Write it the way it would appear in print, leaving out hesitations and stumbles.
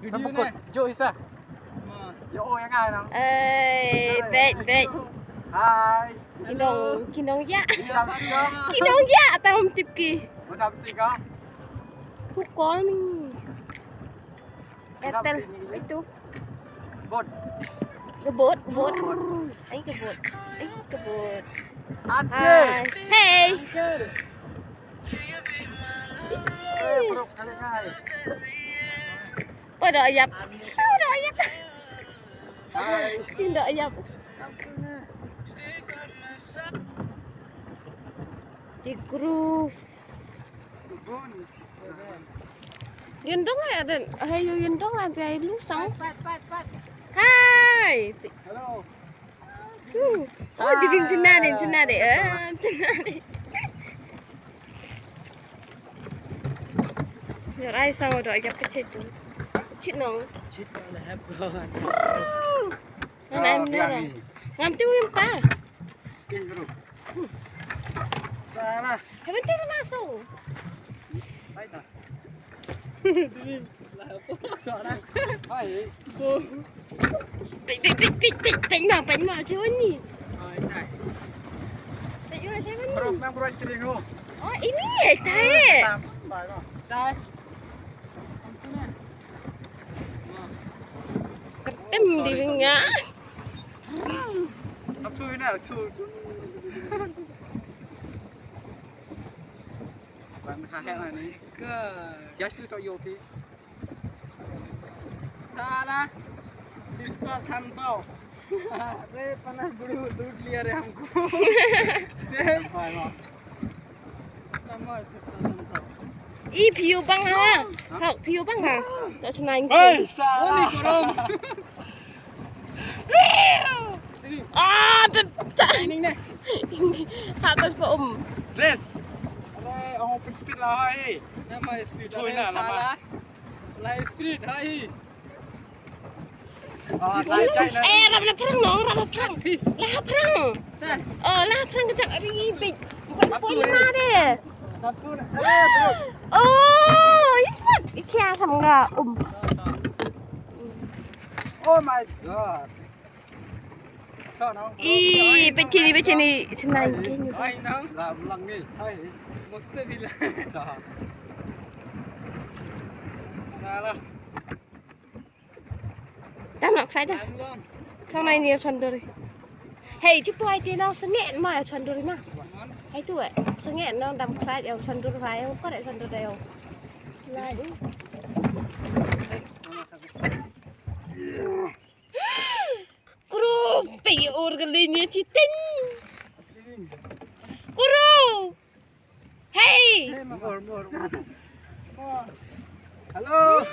Video Jo isa. Yo yang ai nang. Bet. Hai. Kinong ya. Macam tiga. Kinong ya atau tipki. Macam tiga. Pukul ni. Etel itu. Bot. Kebot. Ay kebot. Adley. Hey. Faruk kali ngai. Pada ayap. Hai. Tidak ayap. Di groove. Bun. Yendong ada. Ayo yendong ada air lusang. Pat. Hai. Hello. Oh, diding cina deh. Biar air sama doa ayap kecil tu. Cik nong. Cita lah hebron. Mana orang? Ngam tu yang pa. King bro. Salah. Yang penting masuk. Hai dah. Ding. Lah apa soalan? Hai. Pet mak macam ni. Hai dah. Pet mak macam ni. Bro, memang bro cering tu. Oh, ini tahi. Baik lah. Dah. Ketem dirinya. Up to you now, to. Bạn khai hẹn này này. Just to you okay. साला सिस्का संताव अरे पना गुरु लूट लिया रे हमको Hai mà. Number Syska संताव I piu bang ha. Hak piu bang ha. Tak senang. Hey, salah. korom Ah, ini nih atas ko Rest. Aray, ang open speed lah hai. nama speed Thôi nè, làm साला live speed hai Sai chạy này. Ram na perang no, ram na perang. peace Lah perang. dah Lah perang kejak ribet. Bukan poin lima deh. Satu nih. Bro. Oh, yes what? Ikia sama enggak? Oh my god. Sao nào? Becini senang kini. hai nang Làm lăng đi. Hai. mesti bila Salah. Tam nak saya dah. Amrom Thằng này nhiều chân đôi. Hey, chứ bôi thì nó sẽ nghẹn mà ở chân đôi mà. Hay tu vậy, sẽ nghẹn nó đâm sai đều chân đôi phải không? Có để chân đôi đều. Lại đi. Guru, pergi organnya citin. Guru. Hey. More. Hello.